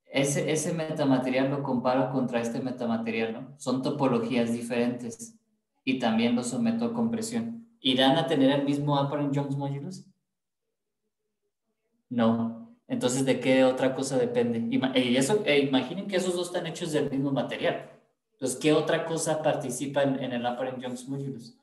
Ese metamaterial lo comparo contra este metamaterial, ¿no? Son topologías diferentes y también lo someto a compresión. ¿Irán a tener el mismo apparent Young's modulus? No. Entonces, ¿de qué otra cosa depende? Imaginen que esos dos están hechos del mismo material. Entonces, ¿qué otra cosa participa en el apparent Young's modulus?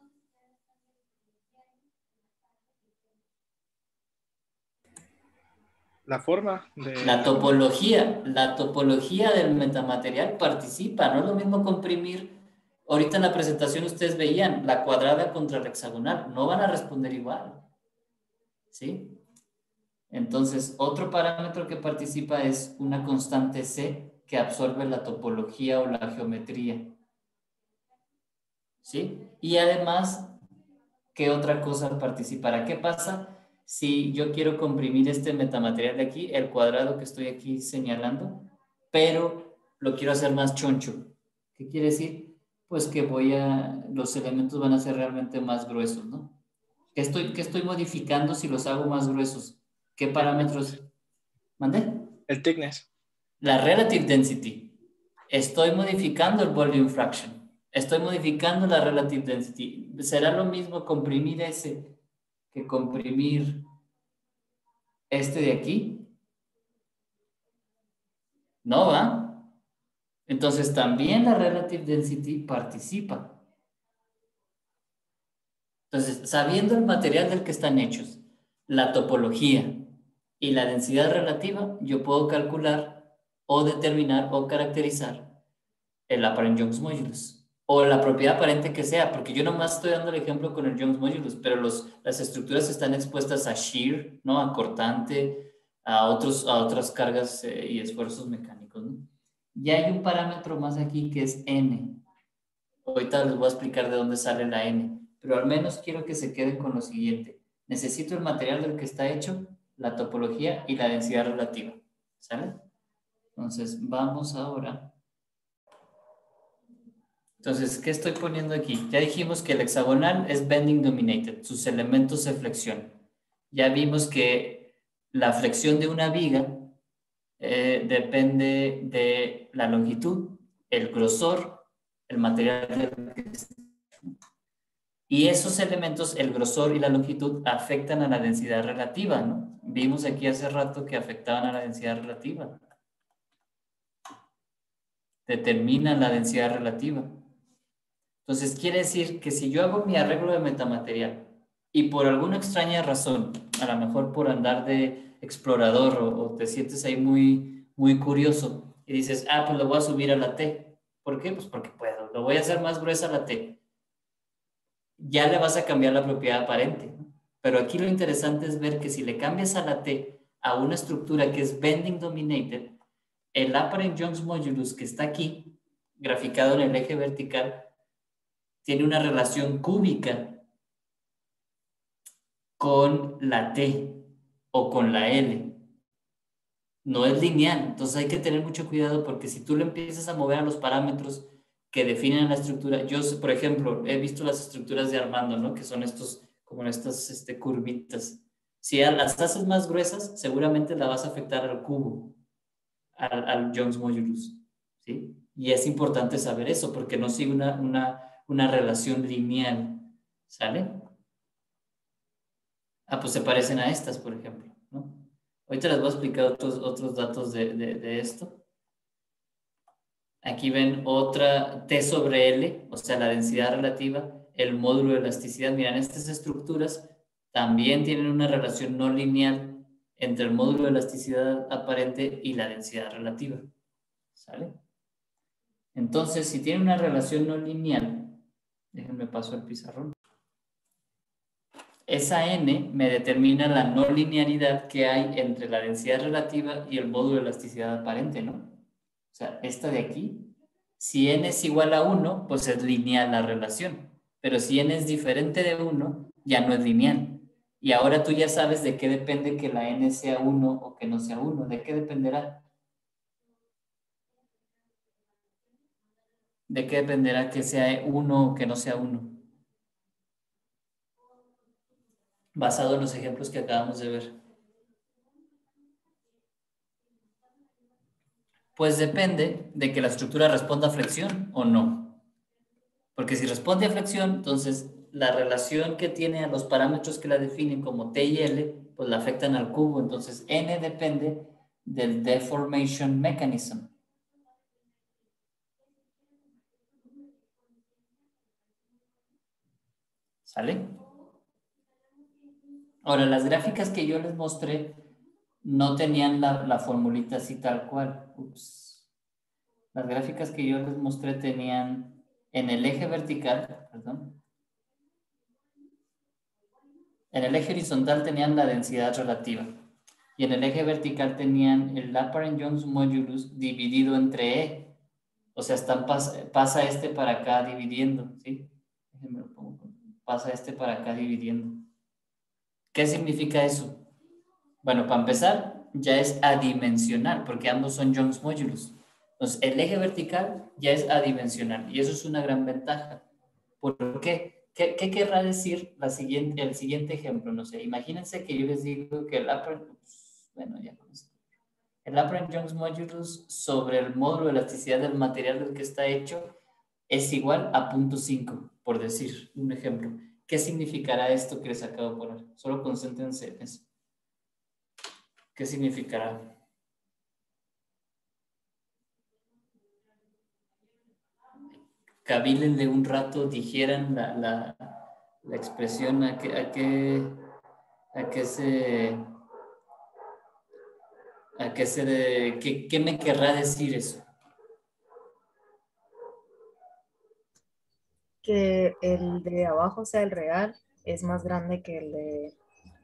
La forma de... La topología del metamaterial participa. No es lo mismo comprimir. Ahorita en la presentación ustedes veían la cuadrada contra el hexagonal. No van a responder igual. ¿Sí? Entonces, otro parámetro que participa es una constante C que absorbe la topología o la geometría. ¿Sí? Y además, ¿qué otra cosa participará? ¿Qué pasa si yo quiero comprimir este metamaterial de aquí, el cuadrado que estoy aquí señalando, pero lo quiero hacer más choncho? ¿Qué quiere decir? Pues que los elementos van a ser realmente más gruesos, ¿no? ¿Qué estoy modificando si los hago más gruesos? ¿Qué parámetros? ¿Mandé? El thickness. La relative density. Estoy modificando el volume fraction. Estoy modificando la relative density. ¿Será lo mismo comprimir ese que comprimir este de aquí? No va. Entonces también la relative density participa. Entonces, sabiendo el material del que están hechos, la topología y la densidad relativa, yo puedo calcular o determinar o caracterizar el apparent Young's modulus o la propiedad aparente que sea, porque yo nomás estoy dando el ejemplo con el Young's modulus, pero las estructuras están expuestas a shear, ¿no? A cortante, a otras cargas y esfuerzos mecánicos, ¿no? Y hay un parámetro más aquí que es N. Ahorita les voy a explicar de dónde sale la N, pero al menos quiero que se queden con lo siguiente. Necesito el material del que está hecho, la topología y la densidad relativa, ¿sale? Entonces, vamos ahora. Entonces, ¿qué estoy poniendo aquí? Ya dijimos que el hexagonal es bending dominated, sus elementos se flexionan. Ya vimos que la flexión de una viga depende de la longitud, el grosor, el material y esos elementos, el grosor y la longitud, afectan a la densidad relativa, ¿no? Vimos aquí hace rato que afectaban a la densidad relativa. Determinan la densidad relativa. Entonces, quiere decir que si yo hago mi arreglo de metamaterial y por alguna extraña razón, a lo mejor por andar de explorador o te sientes ahí muy, muy curioso y dices, pues lo voy a subir a la T. ¿Por qué? Pues porque puedo. Lo voy a hacer más gruesa a la T. Ya le vas a cambiar la propiedad aparente, ¿no? Pero aquí lo interesante es ver que si le cambias a la T a una estructura que es bending dominated, el apparent Young's modulus que está aquí, graficado en el eje vertical, tiene una relación cúbica con la T o con la L. No es lineal, entonces hay que tener mucho cuidado porque si tú le empiezas a mover a los parámetros que definen la estructura, yo, por ejemplo, he visto las estructuras de Armando, ¿no? Que son estos, como estas curvitas. Si las haces más gruesas, seguramente la vas a afectar al cubo, al Young's modulus, ¿sí? Y es importante saber eso porque no sigue una relación lineal, ¿sale? Ah, pues se parecen a estas, por ejemplo, ¿no? Ahorita les voy a explicar otros datos de esto. Aquí ven otra T sobre L, o sea, la densidad relativa, el módulo de elasticidad. Miren, estas estructuras también tienen una relación no lineal entre el módulo de elasticidad aparente y la densidad relativa. ¿Sale? Entonces, si tiene una relación no lineal, déjenme paso al pizarrón. Esa n me determina la no linealidad que hay entre la densidad relativa y el módulo de elasticidad aparente, ¿no? O sea, esta de aquí, si n es igual a 1, pues es lineal la relación. Pero si n es diferente de 1, ya no es lineal. Y ahora tú ya sabes de qué depende que la n sea 1 o que no sea 1. ¿De qué dependerá? ¿De qué dependerá que sea 1 o que no sea 1? Basado en los ejemplos que acabamos de ver. Pues depende de que la estructura responda a flexión o no. Porque si responde a flexión, entonces la relación que tiene a los parámetros que la definen como T y L, pues la afectan al cubo. Entonces N depende del deformation mechanism. ¿Sale? Ahora, las gráficas que yo les mostré no tenían la formulita así tal cual. Ups. Las gráficas que yo les mostré tenían en el eje vertical, perdón, en el eje horizontal tenían la densidad relativa y en el eje vertical tenían el Laplace-Young's modulus dividido entre E. O sea, pasa este para acá dividiendo, ¿sí? Déjenme lo pongo. Pasa este para acá dividiendo. ¿Qué significa eso? Bueno, para empezar, ya es adimensional, porque ambos son Young's modulus. Entonces, el eje vertical ya es adimensional, y eso es una gran ventaja. ¿Por qué? ¿Qué querrá decir el siguiente ejemplo? No sé, imagínense que yo les digo que el Laplace-Young's modulus sobre el módulo de elasticidad del material del que está hecho es igual a 0.5, por decir un ejemplo. ¿Qué significará esto que les acabo de poner? Solo concéntrense en eso. ¿Qué significará? Cabílenle un rato, digieran la expresión, a qué ¿qué me querrá decir eso? Que el de abajo, o sea, el real, es más grande que el de...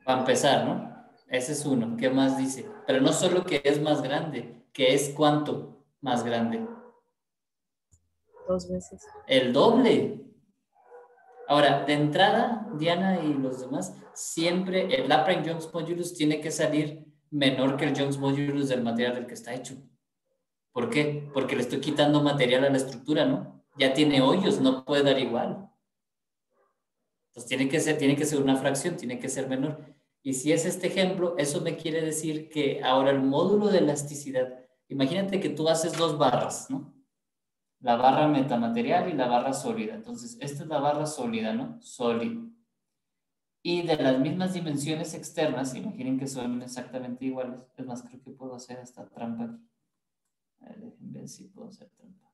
Para empezar, ¿no? Ese es uno. ¿Qué más dice? Pero no solo que es más grande, que es cuánto más grande. 2 veces. El doble. Ahora, de entrada, Diana y los demás, siempre el Laplace-Young's modulus tiene que salir menor que el Young's modulus del material del que está hecho. ¿Por qué? Porque le estoy quitando material a la estructura, ¿no? Ya tiene hoyos, no puede dar igual. Entonces tiene que ser una fracción, tiene que ser menor. Y si es este ejemplo, eso me quiere decir que ahora el módulo de elasticidad, imagínate que tú haces dos barras, ¿no? La barra metamaterial y la barra sólida. Entonces, esta es la barra sólida, ¿no? Sólido. Y de las mismas dimensiones externas, imaginen que son exactamente iguales. Es más, creo que puedo hacer esta trampa aquí. A ver, déjenme ver si puedo hacer trampa.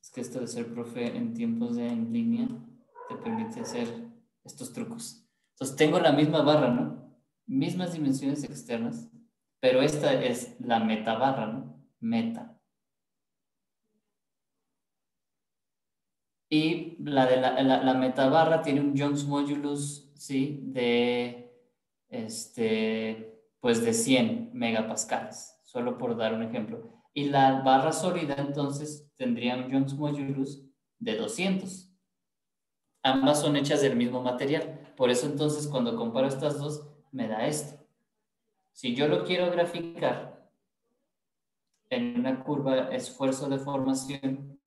Es que esto de ser profe en tiempos en línea te permite hacer estos trucos. Entonces, tengo la misma barra, ¿no? Mismas dimensiones externas, pero esta es la metabarra, ¿no? Meta. Y la metabarra tiene un Young's modulus, ¿sí? Pues de 100 megapascales, solo por dar un ejemplo. Y la barra sólida, entonces, tendría un Young's modulus de 200. Ambas son hechas del mismo material. Por eso entonces cuando comparo estas dos, me da esto. Si yo lo quiero graficar en una curva esfuerzo-deformación,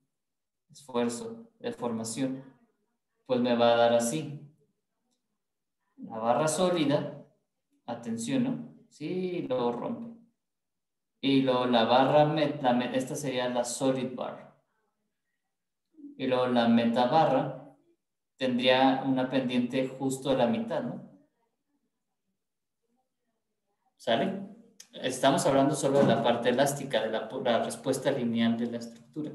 pues me va a dar así. La barra sólida, atención, ¿no? Sí, luego rompe. Y luego la barra, esta sería la solid bar. Y luego la meta barra tendría una pendiente justo a la mitad, ¿no? ¿Sale? Estamos hablando solo de la parte elástica, de la respuesta lineal de la estructura.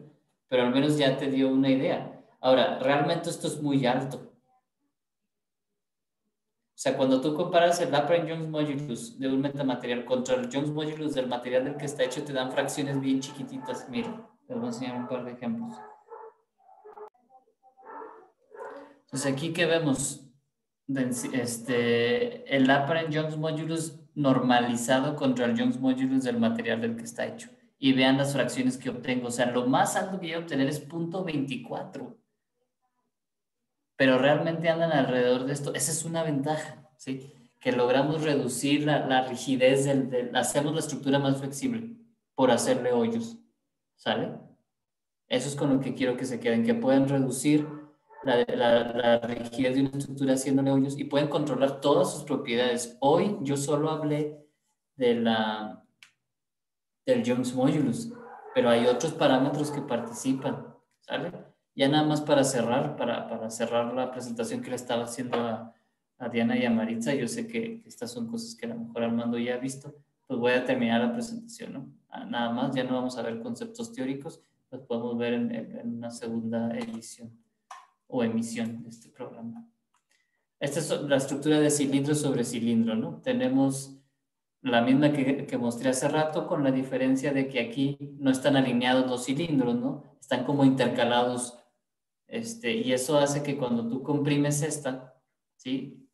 Pero al menos ya te dio una idea. Ahora, realmente esto es muy alto. O sea, cuando tú comparas el Lagrange modulus de un metamaterial contra el Young's modulus del material del que está hecho, te dan fracciones bien chiquititas. Mira, les voy a enseñar un par de ejemplos. Entonces, aquí que vemos el Lagrange modulus normalizado contra el Young's modulus del material del que está hecho. Y vean las fracciones que obtengo. O sea, lo más alto que voy a obtener es 0.24. Pero realmente andan alrededor de esto. Esa es una ventaja, ¿sí? Que logramos reducir la rigidez, hacemos la estructura más flexible por hacerle hoyos, ¿sale? Eso es con lo que quiero que se queden, que pueden reducir la rigidez de una estructura haciéndole hoyos y pueden controlar todas sus propiedades. Hoy yo solo hablé del Young's modulus, pero hay otros parámetros que participan, ¿sale? Ya nada más para cerrar, para cerrar la presentación que le estaba haciendo a Diana y a Maritza, yo sé que estas son cosas que a lo mejor Armando ya ha visto, pues voy a terminar la presentación, ¿no? Nada más, ya no vamos a ver conceptos teóricos, los podemos ver en una segunda edición o emisión de este programa. Esta es la estructura de cilindro sobre cilindro, ¿no? Tenemos la misma que mostré hace rato, con la diferencia de que aquí no están alineados los cilindros, ¿no? Están como intercalados, y eso hace que cuando tú comprimes esta, ¿sí?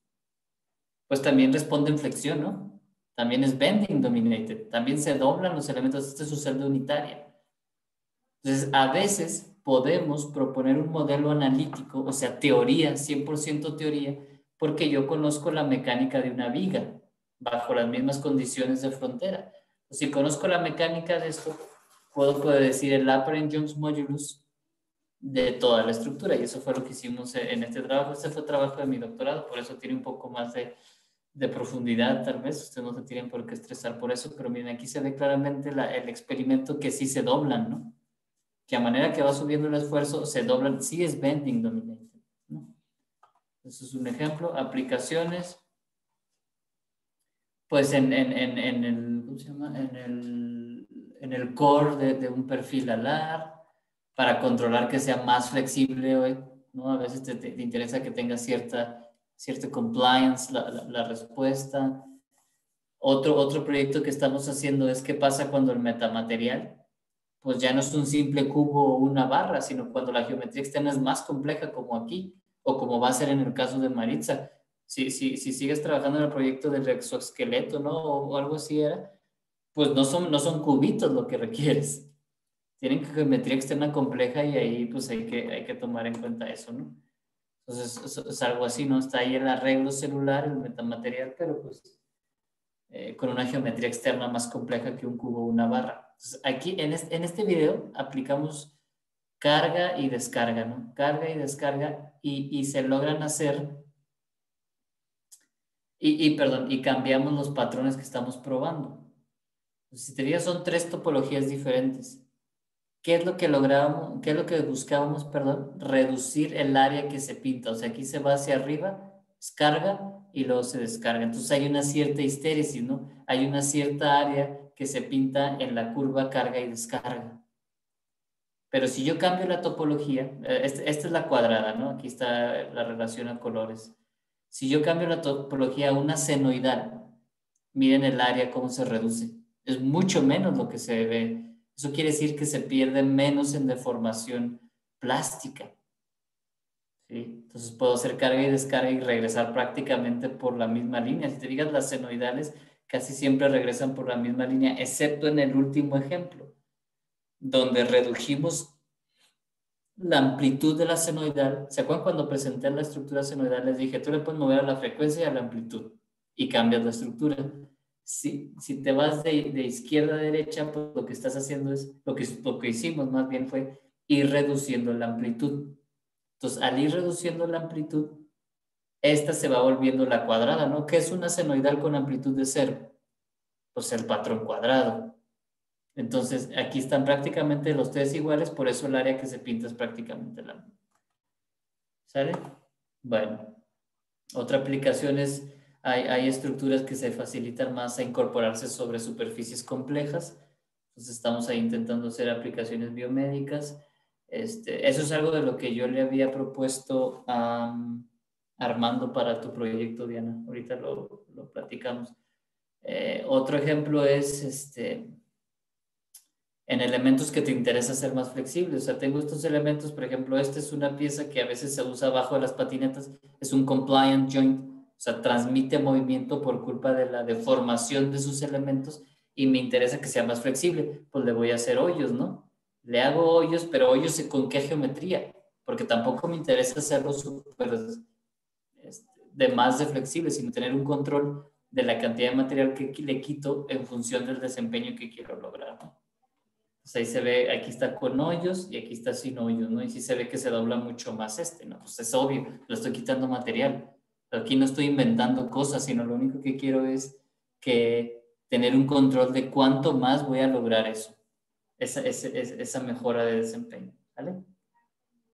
Pues también responde en flexión, ¿no? También es bending dominated, también se doblan los elementos, esta es su celda unitaria. Entonces, a veces podemos proponer un modelo analítico, o sea, teoría, 100% teoría, porque yo conozco la mecánica de una viga bajo las mismas condiciones de frontera. Si conozco la mecánica de esto, puedo decir el Lagrange Young's modulus de toda la estructura, y eso fue lo que hicimos en este trabajo. Este fue el trabajo de mi doctorado, por eso tiene un poco más de profundidad, tal vez. Ustedes no se tienen por qué estresar por eso, pero miren, aquí se ve claramente el experimento que sí se doblan, ¿no? Que a manera que va subiendo el esfuerzo, se doblan, sí es bending dominated, ¿no? Eso es un ejemplo. Aplicaciones, pues en el, ¿cómo se llama? En el core de un perfil alar, para controlar que sea más flexible, ¿no? A veces te interesa que tenga cierta compliance la respuesta. Otro proyecto que estamos haciendo es qué pasa cuando el metamaterial pues ya no es un simple cubo o una barra, sino cuando la geometría externa es más compleja como aquí, o como va a ser en el caso de Maritza. Si sigues trabajando en el proyecto del exoesqueleto, ¿no? O algo así era, pues no son cubitos lo que requieres. Tienen geometría externa compleja y ahí pues hay que tomar en cuenta eso, ¿no? Entonces es algo así, ¿no? Está ahí el arreglo celular, el metamaterial, pero pues con una geometría externa más compleja que un cubo o una barra. Entonces, aquí en este video aplicamos carga y descarga, ¿no? Carga y descarga y se logran hacer, y cambiamos los patrones que estamos probando. Entonces, si te fijas, son 3 topologías diferentes. ¿Qué es lo que lográbamos, qué es lo que buscábamos, perdón? Reducir el área que se pinta. O sea, aquí se va hacia arriba, descarga y luego se descarga. Entonces hay una cierta histéresis, ¿no? Hay una cierta área que se pinta en la curva carga y descarga. Pero si yo cambio la topología, esta es la cuadrada, ¿no? Aquí está la relación a colores. Si yo cambio la topología a una senoidal, miren el área cómo se reduce. Es mucho menos lo que se ve. Eso quiere decir que se pierde menos en deformación plástica, ¿sí? Entonces puedo hacer carga y descarga y regresar prácticamente por la misma línea. Si te fijas, las senoidales casi siempre regresan por la misma línea, excepto en el último ejemplo, donde redujimos la amplitud de la senoidal. ¿Se acuerdan cuando presenté la estructura senoidal? Les dije, tú le puedes mover a la frecuencia y a la amplitud y cambias la estructura. Si te vas de izquierda a derecha, pues lo que estás haciendo es, lo que hicimos más bien fue ir reduciendo la amplitud. Entonces, al ir reduciendo la amplitud, esta se va volviendo la cuadrada, ¿no? ¿Qué es una senoidal con amplitud de 0? Pues el patrón cuadrado. Entonces, aquí están prácticamente los tres iguales, por eso el área que se pinta es prácticamente la misma. ¿Sale? Bueno, otra aplicación es, hay estructuras que se facilitan más a incorporarse sobre superficies complejas. Entonces, estamos ahí intentando hacer aplicaciones biomédicas. Eso es algo de lo que yo le había propuesto a Armando para tu proyecto, Diana. Ahorita lo platicamos. Otro ejemplo es en elementos que te interesa ser más flexibles. O sea, tengo estos elementos, por ejemplo, esta es una pieza que a veces se usa abajo de las patinetas, es un compliant joint, o sea, transmite movimiento por culpa de la deformación de sus elementos y me interesa que sea más flexible, pues le voy a hacer hoyos, ¿no? Le hago hoyos, pero hoyos con qué geometría, porque tampoco me interesa hacerlo súper de más de flexible, sino tener un control de la cantidad de material que le quito en función del desempeño que quiero lograr, ¿no? Pues ahí se ve, aquí está con hoyos y aquí está sin hoyos, ¿no? Y sí se ve que se dobla mucho más ¿no? Pues es obvio, le estoy quitando material. Pero aquí no estoy inventando cosas, sino lo único que quiero es que tener un control de cuánto más voy a lograr eso, esa mejora de desempeño, ¿vale?